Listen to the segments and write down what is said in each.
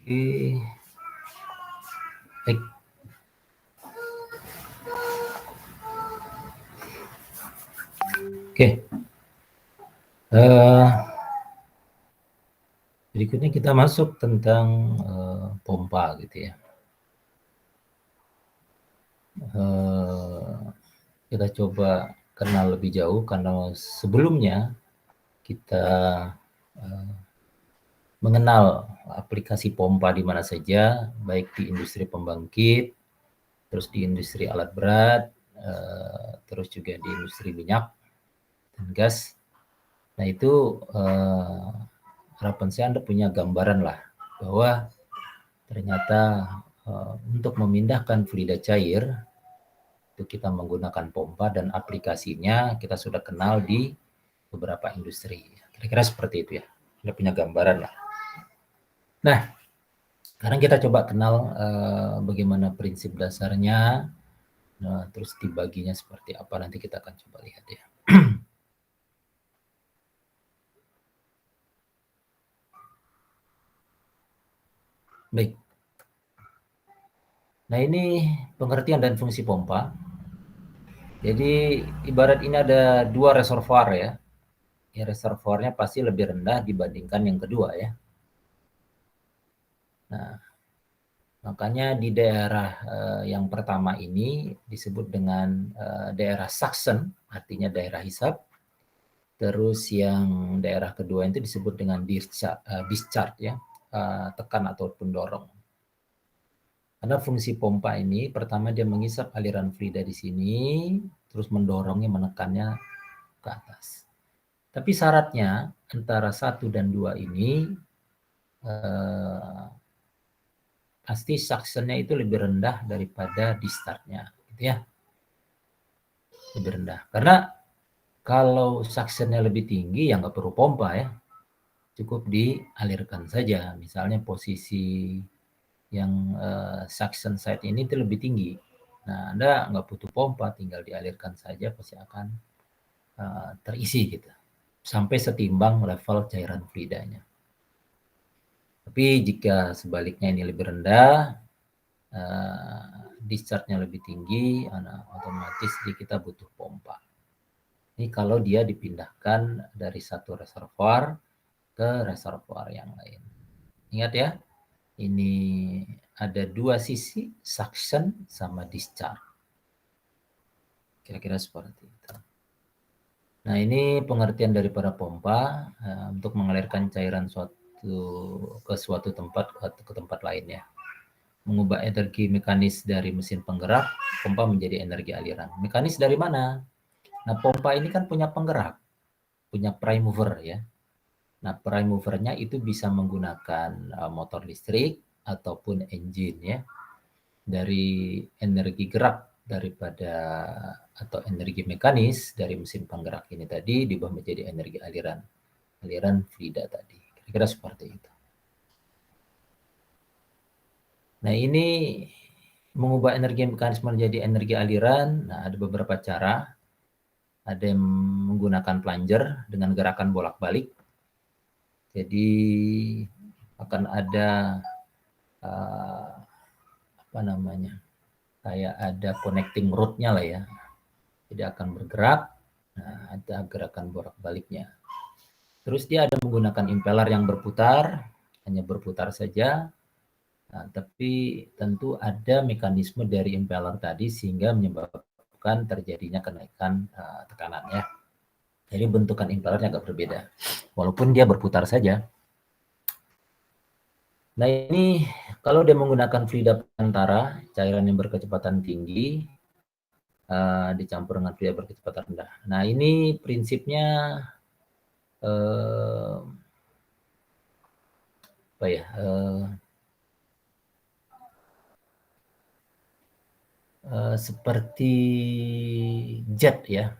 Baik. Oke. Berikutnya kita masuk tentang pompa gitu ya. Kita coba kenal lebih jauh karena sebelumnya kita mengenal aplikasi pompa di mana saja, baik di industri pembangkit, terus di industri alat berat, terus juga di industri minyak dan gas. Nah itu harapan saya Anda punya gambaran lah bahwa ternyata untuk memindahkan fluida cair itu kita menggunakan pompa dan aplikasinya kita sudah kenal di beberapa industri. Kira-kira seperti itu ya. Anda punya gambaran lah. Nah, sekarang kita coba kenal bagaimana prinsip dasarnya, terus dibaginya seperti apa, nanti kita akan coba lihat ya. Baik. Nah ini pengertian dan fungsi pompa. Jadi ibarat ini ada dua reservoir ya. Ya reservoirnya pasti lebih rendah dibandingkan yang kedua ya. Nah, makanya di daerah yang pertama ini disebut dengan daerah suction, artinya daerah hisap. Terus yang daerah kedua itu disebut dengan discharge ya, tekan ataupun dorong. Karena fungsi pompa ini pertama dia menghisap aliran fluida di sini, terus mendorongnya, menekannya ke atas. Tapi syaratnya antara 1 dan 2 ini pasti suction-nya itu lebih rendah daripada discharge-nya, gitu ya. Lebih rendah. Karena kalau suction-nya lebih tinggi ya nggak perlu pompa ya. Cukup dialirkan saja. Misalnya posisi yang suction side ini itu lebih tinggi. Nah, Anda nggak butuh pompa, tinggal dialirkan saja pasti akan terisi gitu. Sampai setimbang level cairan fluidanya. Tapi jika sebaliknya ini lebih rendah, discharge-nya lebih tinggi, otomatis kita butuh pompa. Ini kalau dia dipindahkan dari satu reservoir ke reservoir yang lain. Ingat ya, ini ada dua sisi, suction sama discharge. Kira-kira seperti itu. Nah ini pengertian daripada pompa untuk mengalirkan cairan ke suatu tempat atau ke tempat lain ya. Mengubah energi mekanis dari mesin penggerak, pompa menjadi energi aliran. Mekanis dari mana? Nah, pompa ini kan punya penggerak, punya prime mover ya. Nah, prime movernya itu bisa menggunakan motor listrik ataupun engine ya. Dari energi gerak daripada atau energi mekanis dari mesin penggerak ini tadi diubah menjadi energi aliran. Aliran fluida tadi. Kira-kira seperti itu. Nah, ini mengubah energi mekanis menjadi energi aliran. Nah, ada beberapa cara. Ada yang menggunakan plunger dengan gerakan bolak-balik. Jadi akan ada apa namanya? Kayak ada connecting rod-nya lah ya. Jadi akan bergerak. Nah, ada gerakan bolak-baliknya. Terus dia ada menggunakan impeller yang berputar, hanya berputar saja. Nah, tapi tentu ada mekanisme dari impeller tadi sehingga menyebabkan terjadinya kenaikan tekanan ya. Jadi bentukan impellernya agak berbeda, walaupun dia berputar saja. Nah ini kalau dia menggunakan fluida perantara, cairan yang berkecepatan tinggi, dicampur dengan fluida berkecepatan rendah. Nah ini prinsipnya apa ya? Seperti jet ya.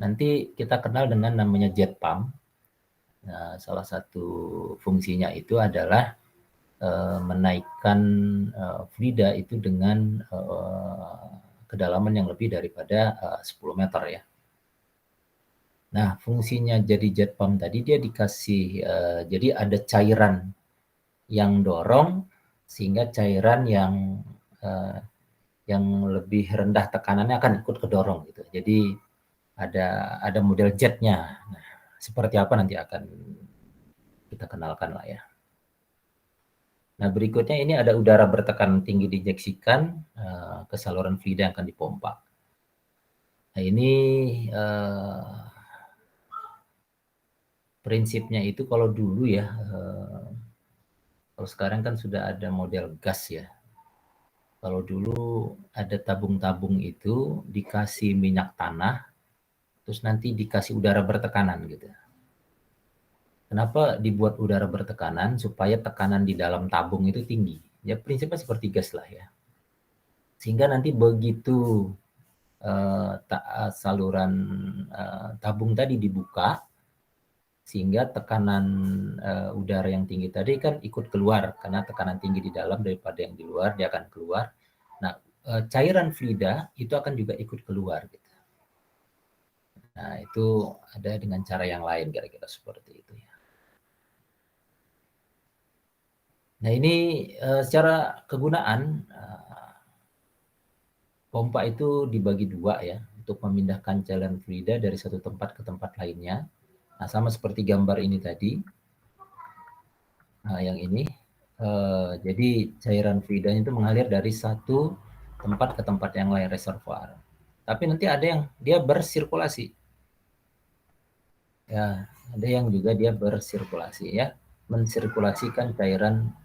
Nanti kita kenal dengan namanya jet pump. Nah, salah satu fungsinya itu adalah menaikkan fluida itu dengan kedalaman yang lebih daripada 10 meter ya. Nah, fungsinya jadi jet pump tadi dia dikasih, jadi ada cairan yang dorong, sehingga cairan yang lebih rendah tekanannya akan ikut kedorong gitu. Jadi ada model jetnya. Nah, seperti apa nanti akan kita kenalkan lah ya. Nah, berikutnya ini ada udara bertekanan tinggi diinjeksikan ke saluran fluida yang akan dipompa. Nah, ini prinsipnya itu kalau dulu ya, kalau sekarang kan sudah ada model gas ya. Kalau dulu ada tabung-tabung itu dikasih minyak tanah, terus nanti dikasih udara bertekanan gitu. Kenapa dibuat udara bertekanan? Supaya tekanan di dalam tabung itu tinggi. Ya prinsipnya seperti gas lah ya. Sehingga nanti begitu saluran tabung tadi dibuka, sehingga tekanan udara yang tinggi tadi kan ikut keluar, karena tekanan tinggi di dalam daripada yang di luar, dia akan keluar. Nah, cairan fluida itu akan juga ikut keluar gitu. Nah, itu ada dengan cara yang lain kira-kira seperti itu ya. Nah, ini secara kegunaan pompa itu dibagi dua ya, untuk memindahkan cairan fluida dari satu tempat ke tempat lainnya. Nah, sama seperti gambar ini tadi. Nah, yang ini jadi cairan fluidanya itu mengalir dari satu tempat ke tempat yang lain, reservoir. Tapi nanti ada yang dia bersirkulasi. Ya, ada yang juga dia bersirkulasi ya, mensirkulasikan cairan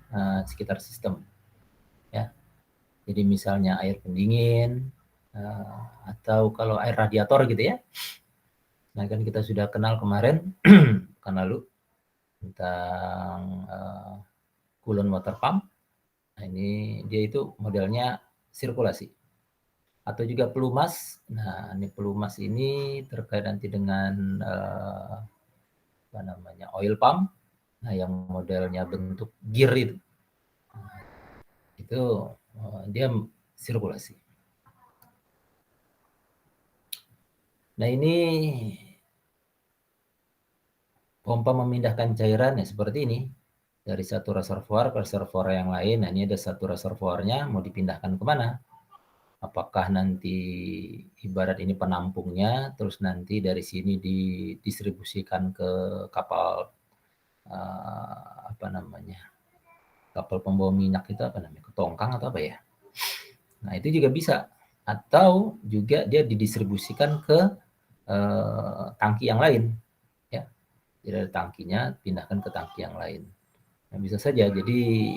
sekitar sistem. Ya, jadi misalnya air pendingin atau kalau air radiator gitu ya. Nah, kan kita sudah kenal kemarin kan lalu tentang coolant water pump. Nah, ini dia itu modelnya sirkulasi. Atau juga pelumas. Nah, ini pelumas ini terkait nanti dengan apa namanya, oil pump. Nah, yang modelnya bentuk gear itu dia sirkulasi. Nah, ini pompa memindahkan cairan ya seperti ini. Dari satu reservoir ke reservoir yang lain. Nah, ini ada satu reservoirnya, mau dipindahkan kemana? Apakah nanti ibarat ini penampungnya, terus nanti dari sini didistribusikan ke kapal apa namanya, kapal pembawa minyak itu apa namanya, ketongkang atau apa ya? Nah, itu juga bisa. Atau juga dia didistribusikan ke tangki yang lain, ya. Jadi ada tangkinya, pindahkan ke tangki yang lain. Nah, bisa saja. Jadi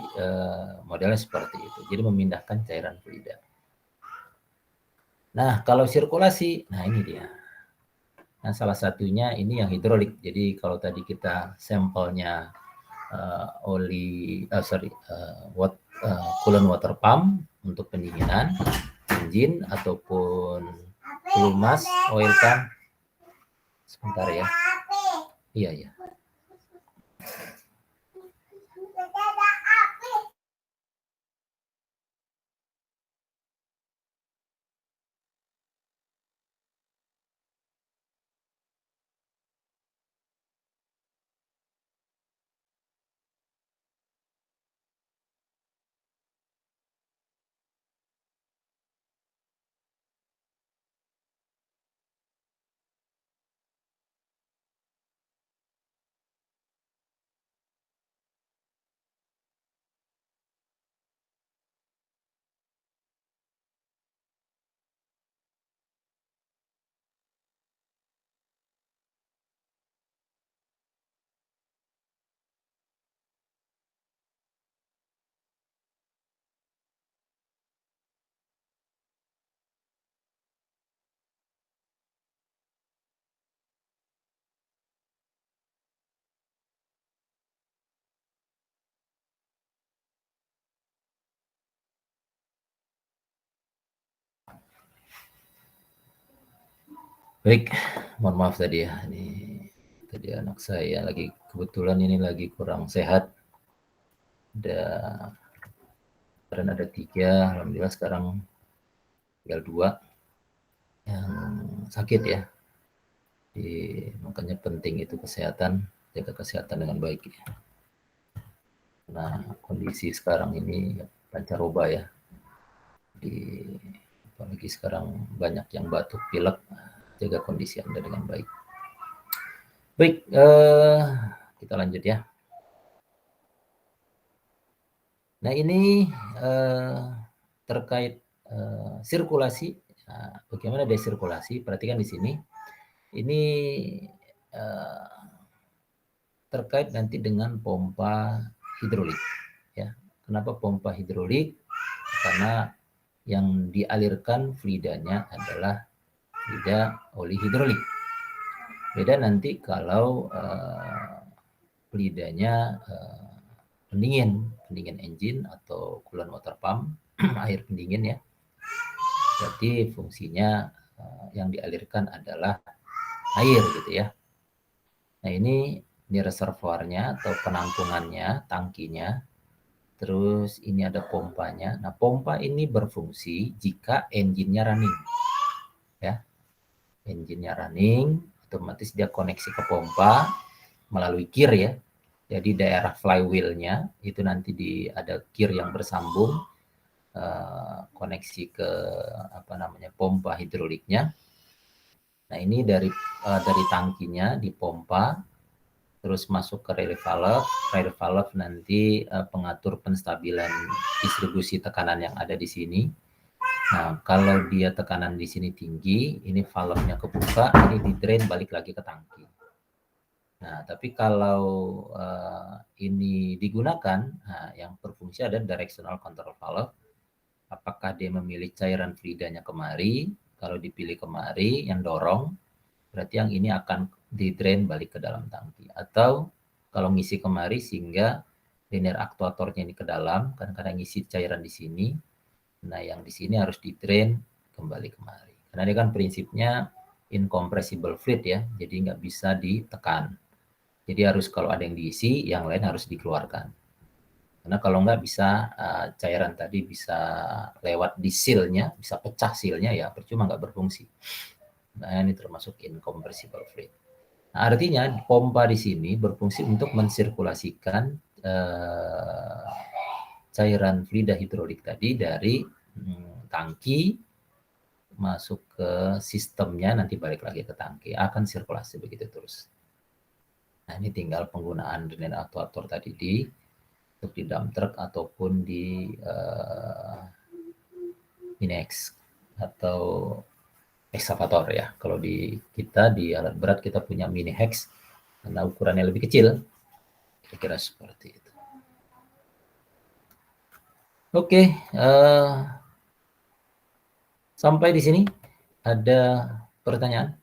modelnya seperti itu. Jadi memindahkan cairan fluida. Nah, kalau sirkulasi, nah ini dia. Nah, salah satunya ini yang hidrolik. Jadi kalau tadi kita sampelnya coolant water pump untuk pendinginan, engine ataupun pelumas oil pump. Sebentar ya. Iya ya. Baik, mohon maaf tadi ya. Ini tadi anak saya lagi kebetulan ini lagi kurang sehat. Ada 3, alhamdulillah sekarang tinggal 2 yang sakit ya. Jadi, makanya penting itu kesehatan, jaga kesehatan dengan baik ya. Nah, kondisi sekarang ini pancaroba ya. Apalagi sekarang banyak yang batuk pilek, jaga kondisi Anda dengan baik. Baik, kita lanjut ya. Nah ini terkait sirkulasi. Nah, bagaimana desirkulasi? Perhatikan di sini. Ini terkait nanti dengan pompa hidrolik. Ya, kenapa pompa hidrolik? Karena yang dialirkan fluidanya adalah fluida oli hidrolik. Beda nanti kalau fluidanya pendingin engine atau coolant water pump, air pendingin ya. Jadi fungsinya yang dialirkan adalah air gitu ya. Nah ini reservoirnya atau penampungannya, tangkinya. Terus ini ada pompanya. Nah pompa ini berfungsi jika engine-nya running. Ya, engine-nya running, otomatis dia koneksi ke pompa melalui gear ya. Jadi daerah flywheel-nya itu nanti ada gear yang bersambung koneksi ke pompa hidroliknya. Nah ini dari tangkinya dipompa, terus masuk ke release valve. Release valve nanti pengatur penstabilan distribusi tekanan yang ada di sini. Nah kalau dia tekanan di sini tinggi, ini valve-nya kebuka, ini di drain balik lagi ke tangki. Nah tapi kalau ini digunakan, nah, yang berfungsi ada directional control valve. Apakah dia memilih cairan fluidanya kemari? Kalau dipilih kemari, yang dorong, berarti yang ini akan di-drain balik ke dalam tangki. Atau kalau ngisi kemari sehingga linear aktuatornya ini ke dalam, kan karena ngisi cairan di sini, nah yang di sini harus di-drain kembali kemari. Karena ini kan prinsipnya incompressible fluid ya, jadi nggak bisa ditekan. Jadi harus kalau ada yang diisi, yang lain harus dikeluarkan. Karena kalau nggak bisa cairan tadi bisa lewat di seal-nya, bisa pecah seal-nya ya, percuma nggak berfungsi. Nah ini termasuk incompressible fluid. Nah, artinya pompa di sini berfungsi untuk mensirkulasikan cairan fluida hidrolik tadi dari tangki masuk ke sistemnya, nanti balik lagi ke tangki, akan sirkulasi begitu terus. Nah ini tinggal penggunaan drain aktuator tadi untuk di dump truck ataupun di mini-X atau ekskavator ya. Kalau di kita di alat berat kita punya mini-Hex karena ukurannya lebih kecil. Kira-kira seperti itu. Oke, sampai di sini ada pertanyaan?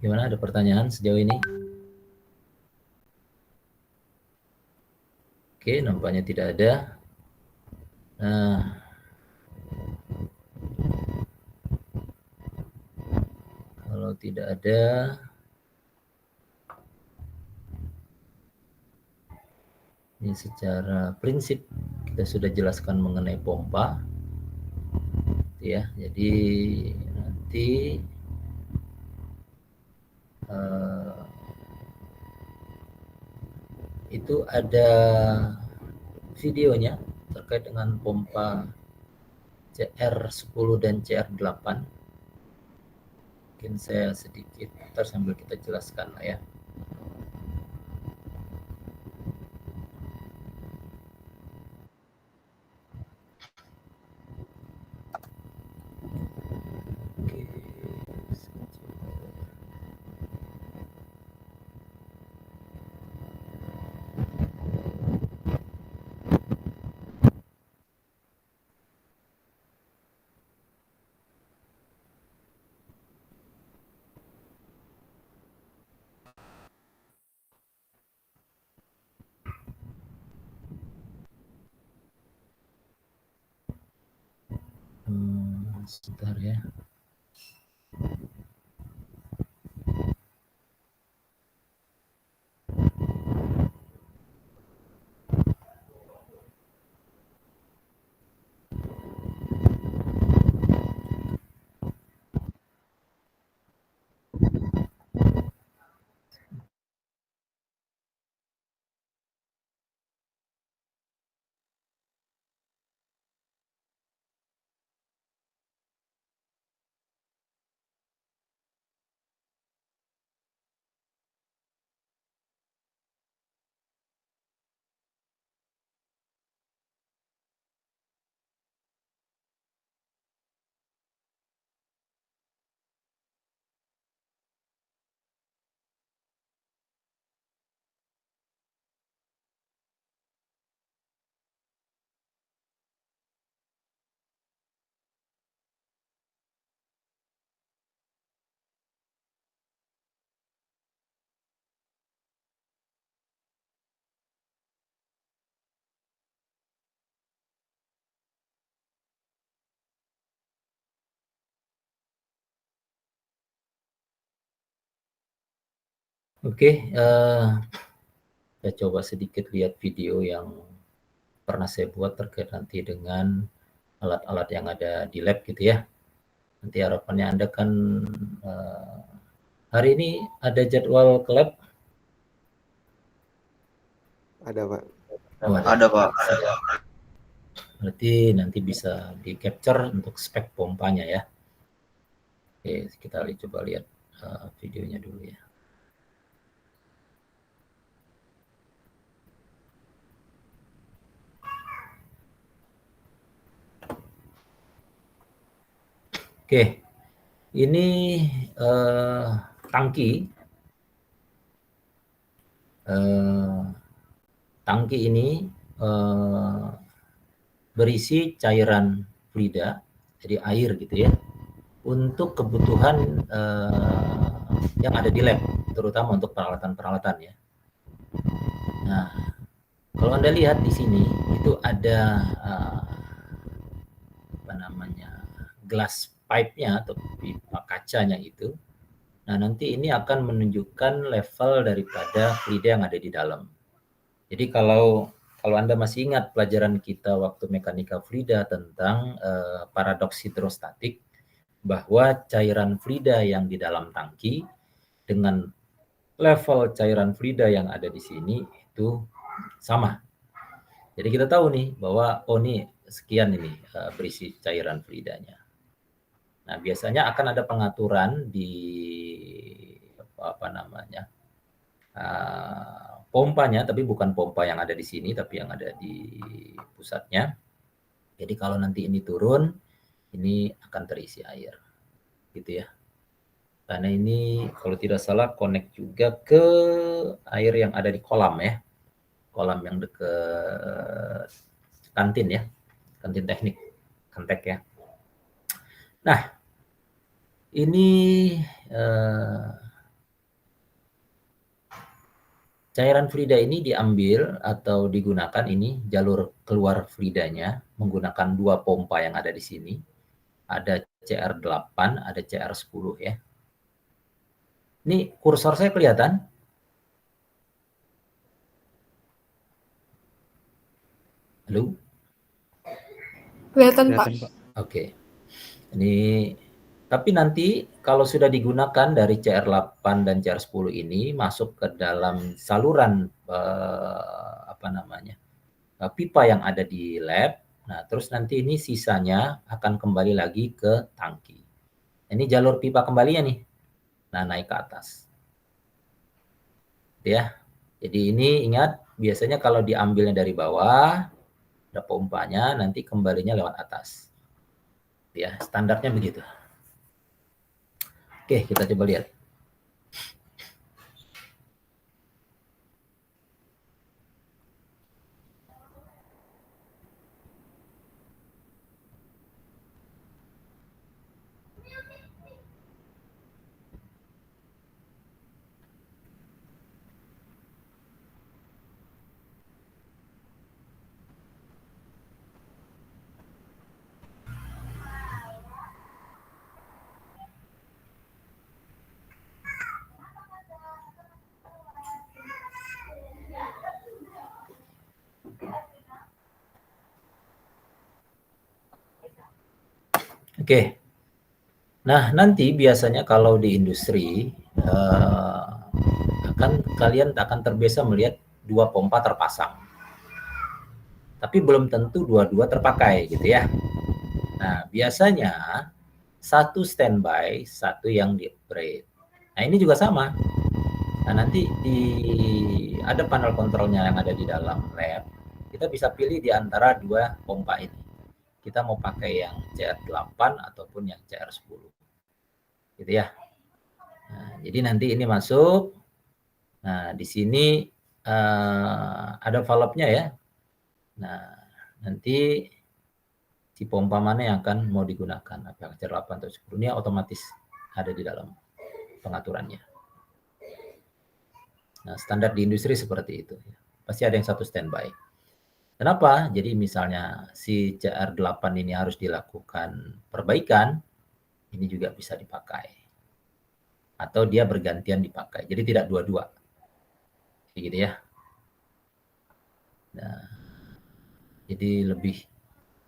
Gimana, ada pertanyaan sejauh ini? Oke, nampaknya tidak ada. Nah, kalau tidak ada, ini secara prinsip kita sudah jelaskan mengenai pompa, ya. Jadi nanti itu ada videonya terkait dengan pompa CR10 dan CR8. Mungkin saya sedikit sambil kita jelaskan lah ya. Sebentar ya. Oke, saya coba sedikit lihat video yang pernah saya buat terkait nanti dengan alat-alat yang ada di lab gitu ya. Nanti harapannya Anda kan hari ini ada jadwal ke lab? Ada, Pak. Oh, Ada, Pak. Berarti nanti bisa di capture untuk spek pompanya ya. Oke, kita coba lihat videonya dulu ya. Oke, ini tangki. Tangki ini berisi cairan fluida, jadi air gitu ya, untuk kebutuhan yang ada di lab, terutama untuk peralatan-peralatan ya. Nah, kalau Anda lihat di sini itu ada apa namanya, glass pipe-nya atau pipa kacanya itu. Nah, nanti ini akan menunjukkan level daripada fluida yang ada di dalam. Jadi kalau Anda masih ingat pelajaran kita waktu mekanika fluida tentang paradoks hidrostatik, bahwa cairan fluida yang di dalam tangki dengan level cairan fluida yang ada di sini itu sama. Jadi kita tahu nih bahwa ini sekian ini berisi cairan fluidanya. Nah, biasanya akan ada pengaturan di apa namanya, pompanya, tapi bukan pompa yang ada di sini, tapi yang ada di pusatnya. Jadi kalau nanti ini turun, ini akan terisi air, gitu ya. Karena ini kalau tidak salah connect juga ke air yang ada di kolam ya, kolam yang dekat kantin ya, kantin teknik, kantek ya. Nah, ini cairan fluida ini diambil atau digunakan ini jalur keluar fluidanya menggunakan dua pompa yang ada di sini. Ada CR8, ada CR10 ya. Ini kursor saya kelihatan? Halo? Kelihatan, Pak. Oke. Ini tapi nanti kalau sudah digunakan dari CR8 dan CR10 ini masuk ke dalam saluran apa namanya, pipa yang ada di lab. Nah, terus nanti ini sisanya akan kembali lagi ke tangki. Ini jalur pipa kembalinya nih. Nah, naik ke atas. Ya. Jadi ini ingat, biasanya kalau diambilnya dari bawah, ada pompanya, nanti kembalinya lewat atas. Ya, standarnya begitu. Oke, kita coba lihat. Oke. Nah, nanti biasanya kalau di industri kalian akan terbiasa melihat dua pompa terpasang. Tapi belum tentu dua-dua terpakai gitu ya. Nah, biasanya satu standby, satu yang di operate. Nah, ini juga sama. Nah, nanti ada panel kontrolnya yang ada di dalam lab. Kita bisa pilih di antara dua pompa ini. Kita mau pakai yang CR8 ataupun yang CR10. Gitu ya. Nah, jadi nanti ini masuk. Nah, di sini ada valve-nya ya. Nah, nanti si pompa mana yang akan mau digunakan, apakah CR8 atau CR10, ini otomatis ada di dalam pengaturannya. Nah, standar di industri seperti itu. Pasti ada yang satu standby. Kenapa? Jadi misalnya si CR8 ini harus dilakukan perbaikan, ini juga bisa dipakai. atau dia bergantian dipakai. Jadi tidak dua-dua. Gitu ya. Nah, jadi lebih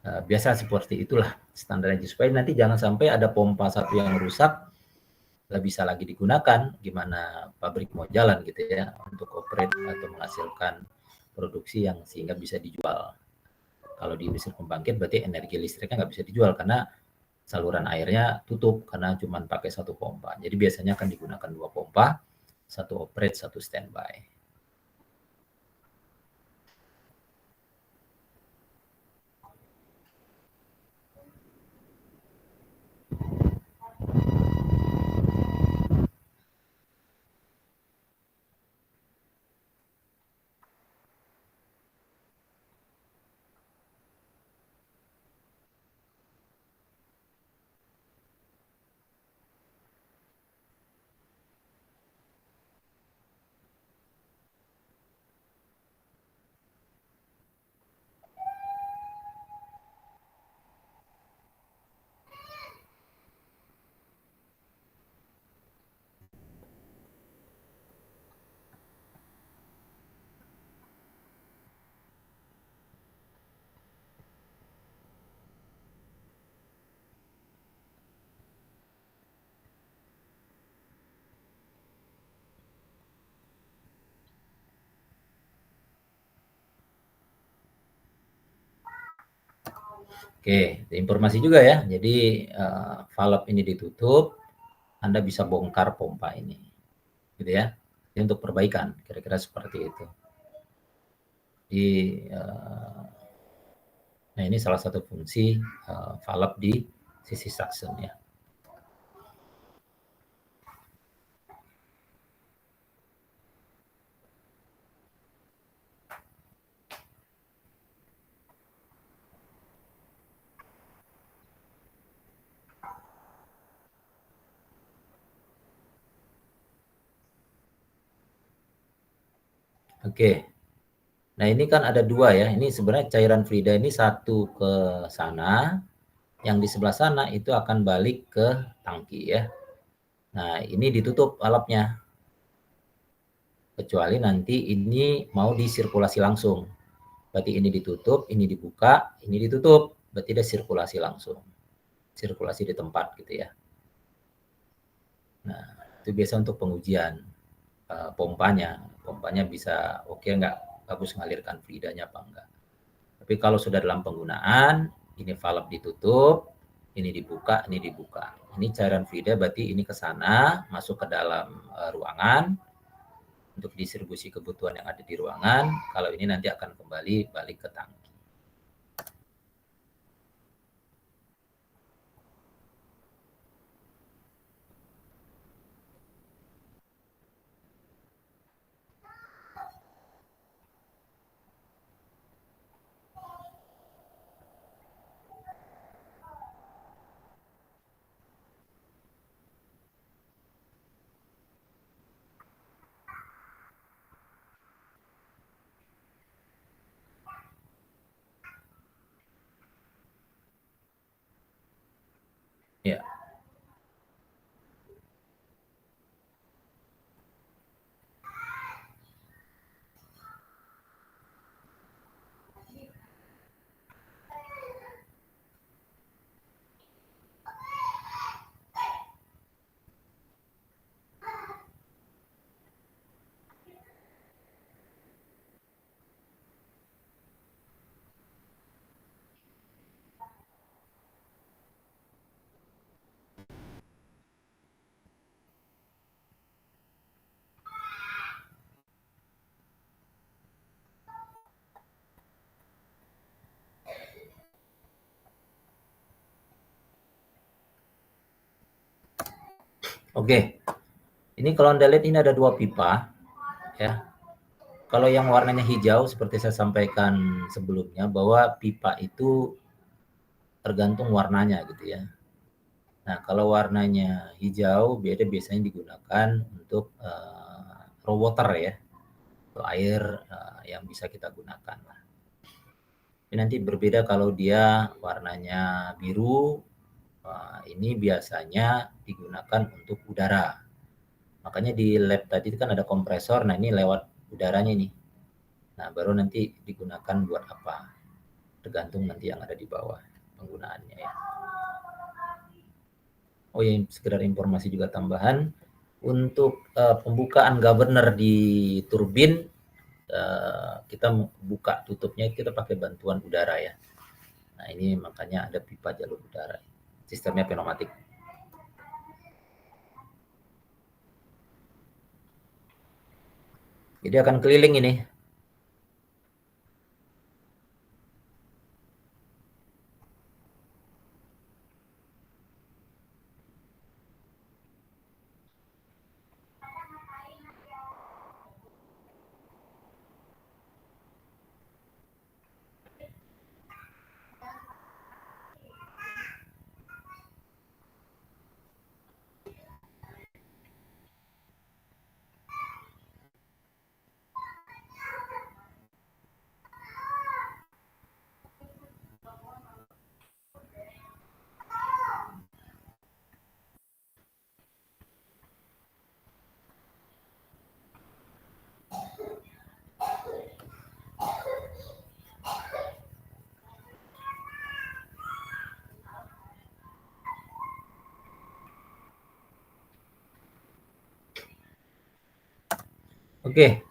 biasa seperti itulah standarnya, supaya nanti jangan sampai ada pompa satu yang rusak nggak bisa lagi digunakan, gimana pabrik mau jalan gitu ya untuk operate atau menghasilkan produksi yang sehingga bisa dijual. Kalau di industri pembangkit berarti energi listriknya nggak bisa dijual karena saluran airnya tutup karena cuma pakai satu pompa. Jadi biasanya akan digunakan dua pompa, satu operate, satu standby. Oke, informasi juga ya. Jadi valve ini ditutup, Anda bisa bongkar pompa ini, gitu ya. Ini untuk perbaikan, kira-kira seperti itu. Di, nah ini salah satu fungsi valve di sisi suction ya. Oke. Nah ini kan ada dua ya. Ini sebenarnya cairan Frida ini satu ke sana, yang di sebelah sana itu akan balik ke tangki ya. Nah ini ditutup valve-nya. Kecuali nanti ini mau disirkulasi langsung. Berarti ini ditutup, ini dibuka, ini ditutup. Berarti ada sirkulasi langsung. Sirkulasi di tempat gitu ya. Nah, itu biasa untuk pengujian pompanya. Pompanya bisa oke nggak, bagus mengalirkan fluidanya apa enggak. Tapi kalau sudah dalam penggunaan, ini valve ditutup, ini dibuka, ini dibuka. Ini cairan fluida berarti ini ke sana, masuk ke dalam ruangan untuk distribusi kebutuhan yang ada di ruangan. Kalau ini nanti akan kembali balik ke tangki. Ya. Oke. Ini kalau Anda lihat ini ada dua pipa ya. Kalau yang warnanya hijau seperti saya sampaikan sebelumnya bahwa pipa itu tergantung warnanya gitu ya. Nah, kalau warnanya hijau biasanya digunakan untuk raw water ya, untuk air yang bisa kita gunakan. Ini nanti berbeda kalau dia warnanya biru, ini biasanya digunakan untuk udara. Makanya di lab tadi kan ada kompresor, nah ini lewat udaranya nih. Nah, baru nanti digunakan buat apa? Tergantung nanti yang ada di bawah penggunaannya ya. Oh ya, sekedar informasi juga tambahan, untuk pembukaan governor di turbin, kita buka tutupnya kita pakai bantuan udara ya. Nah ini makanya ada pipa jalur udara, sistemnya pneumatik. Jadi akan keliling ini. Oke,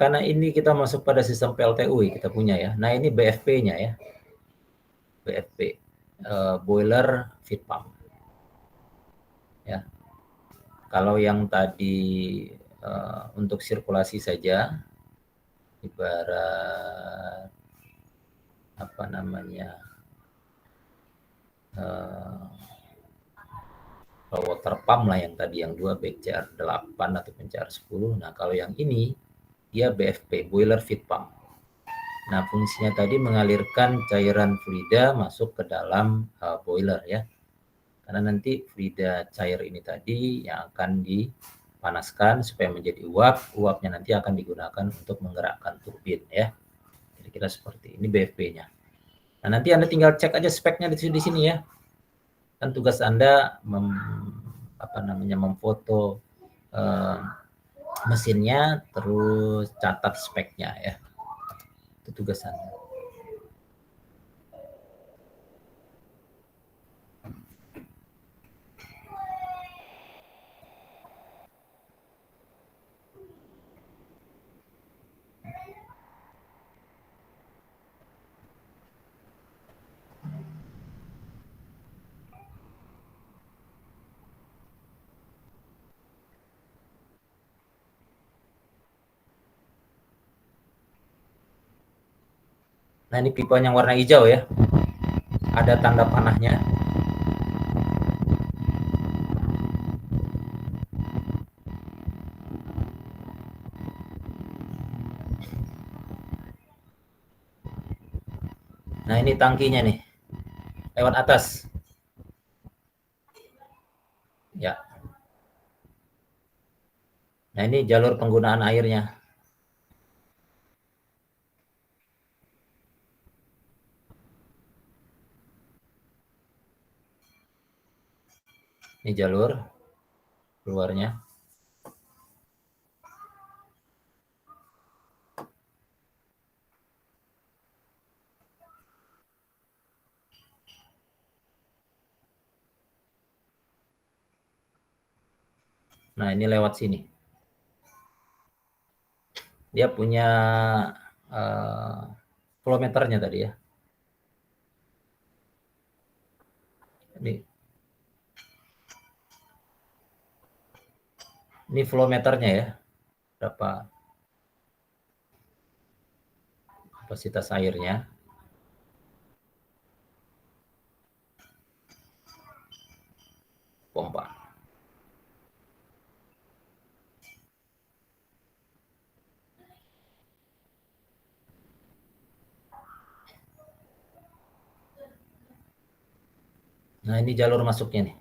karena ini kita masuk pada sistem PLTU kita punya ya. Nah ini BFP-nya ya, BFP, boiler feed pump. Ya, kalau yang tadi untuk sirkulasi saja, ibarat apa namanya water pump lah yang tadi yang 2 BCR 8 atau BCR 10. Nah kalau yang ini dia BFP, boiler feed pump. Nah fungsinya tadi mengalirkan cairan fluida masuk ke dalam boiler ya, karena nanti fluida cair ini tadi yang akan dipanaskan supaya menjadi uap, uapnya nanti akan digunakan untuk menggerakkan turbin ya, kira-kira seperti ini BFP-nya. Nah nanti Anda tinggal cek aja speknya di sini ya, kan tugas Anda memfoto mesinnya, terus catat speknya ya, itu tugas Anda. Nah ini pipa yang warna hijau ya, ada tanda panahnya. Nah ini tangkinya nih, lewat atas. Ya. Nah ini jalur penggunaan airnya. Ini jalur keluarnya. Nah ini lewat sini. Dia punya volumeternya tadi ya. Ini volumeternya ya, berapa kapasitas airnya. Pompa. Nah ini jalur masuknya nih.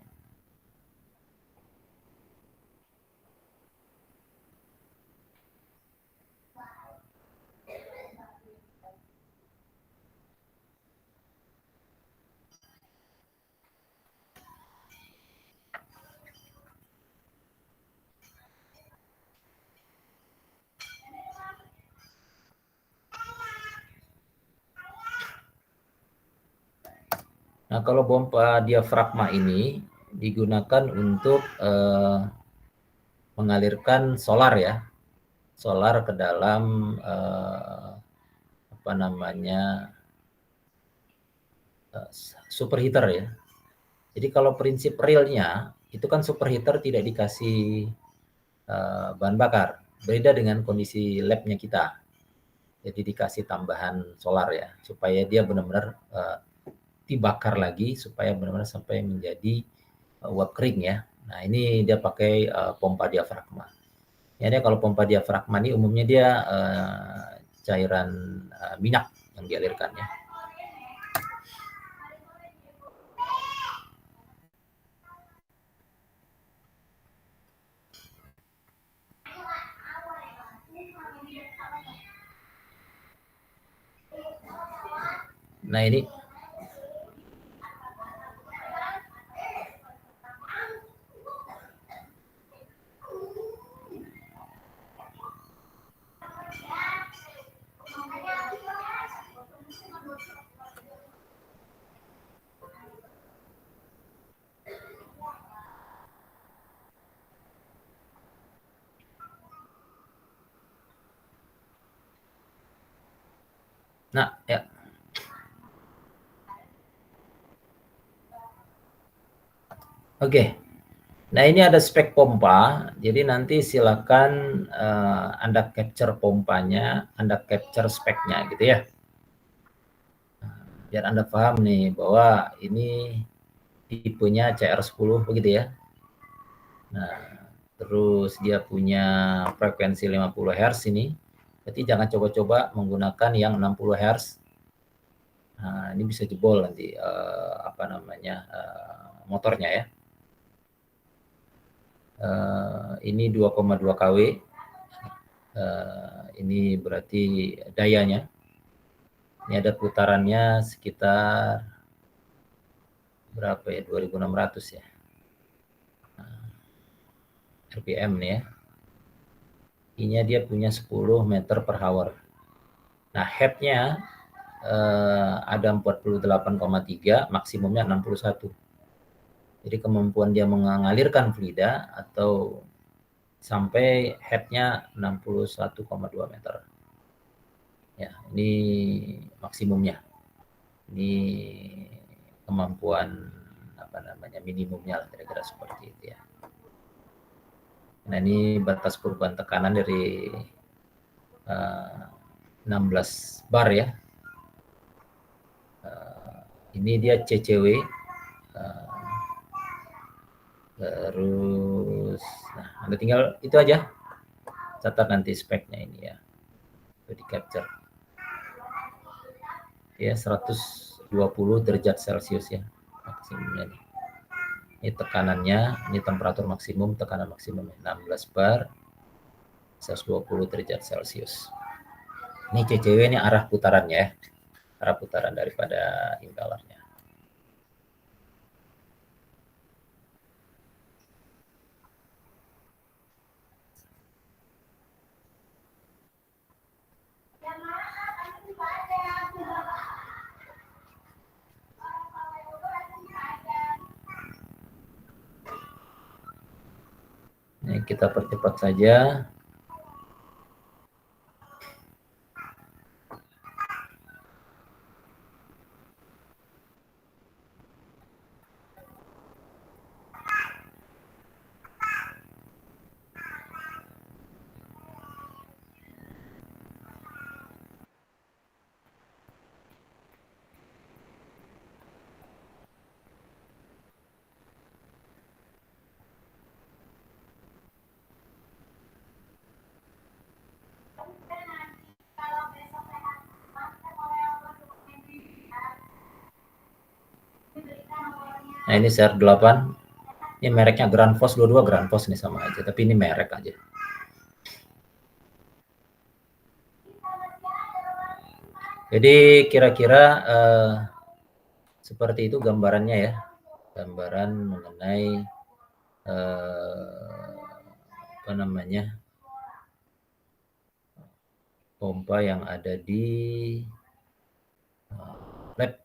Nah, kalau pompa diafragma ini digunakan untuk mengalirkan solar ya, solar ke dalam apa namanya superheater ya. Jadi kalau prinsip realnya itu kan superheater tidak dikasih bahan bakar, beda dengan kondisi labnya kita. Jadi dikasih tambahan solar ya, supaya dia benar-benar dibakar lagi supaya benar-benar sampai menjadi uap kering ya. Nah ini dia pakai pompa diafragma. Ya dia kalau pompa diafragma ini umumnya dia cairan minyak yang dialirkan ya. Nah ini nah ya. Oke. Nah, ini ada spek pompa. Jadi nanti silakan Anda capture pompanya, Anda capture speknya gitu ya. Biar Anda paham nih bahwa ini tipenya CR10 begitu ya. Nah, terus dia punya frekuensi 50 Hz ini. Berarti jangan coba-coba menggunakan yang 60 Hz. Nah, ini bisa jebol nanti apa namanya motornya ya. Ini 2,2 kW. Ini berarti dayanya. Ini ada putarannya sekitar berapa ya? 2600 ya. RPM nih ya. Ini dia punya 10 meter per hour. Nah, headnya ada 48,3, maksimumnya 61. Jadi kemampuan dia mengalirkan fluida atau sampai headnya 61,2 meter. Ya, ini maksimumnya. Ini kemampuan apa namanya minimumnya lah kira-kira seperti itu ya. Nah ini batas perubahan tekanan dari 16 bar ya. Ini dia CCW. Terus, nah Anda tinggal itu aja. Catat nanti speknya ini ya. Itu di capture. Ya 120 derajat Celcius ya maksimumnya nih. Ini tekanannya, ini temperatur maksimum, tekanan maksimum 16 bar, 120 derajat Celcius. Ini CCW ini arah putarannya ya, arah putaran daripada impellernya. Ini kita percepat saja. Nah ini CR8. Ini mereknya Grundfos, dua-dua Grundfos nih sama aja, tapi ini merek aja. Jadi kira-kira seperti itu gambarannya ya, gambaran mengenai apa namanya pompa yang ada di lab.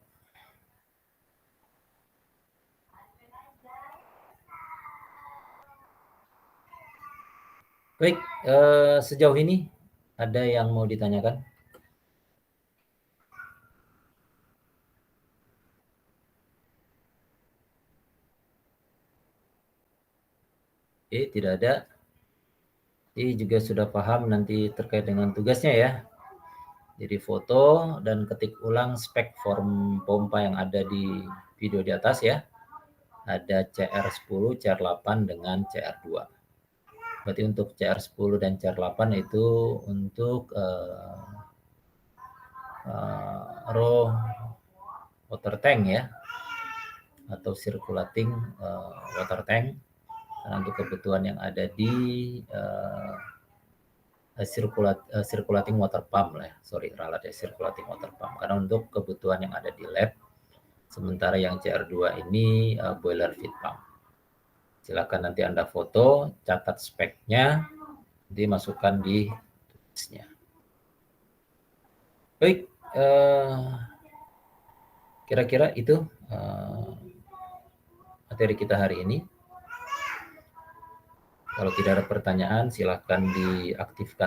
Baik, sejauh ini ada yang mau ditanyakan? Tidak ada. Jadi juga sudah paham nanti terkait dengan tugasnya ya. Jadi foto dan ketik ulang spek form pompa yang ada di video di atas ya. Ada CR10, CR8 dengan CR2. Berarti untuk CR10 dan CR8 itu untuk raw water tank ya, atau circulating water tank. Karena untuk kebutuhan yang ada di circulating water pump lah ya. Sorry, ralat ya, circulating water pump. Karena untuk kebutuhan yang ada di lab, sementara yang CR2 ini boiler feed pump. Silakan nanti Anda foto, catat speknya, dimasukkan di tulisnya. Baik, kira-kira itu materi kita hari ini. Kalau tidak ada pertanyaan, silakan diaktifkan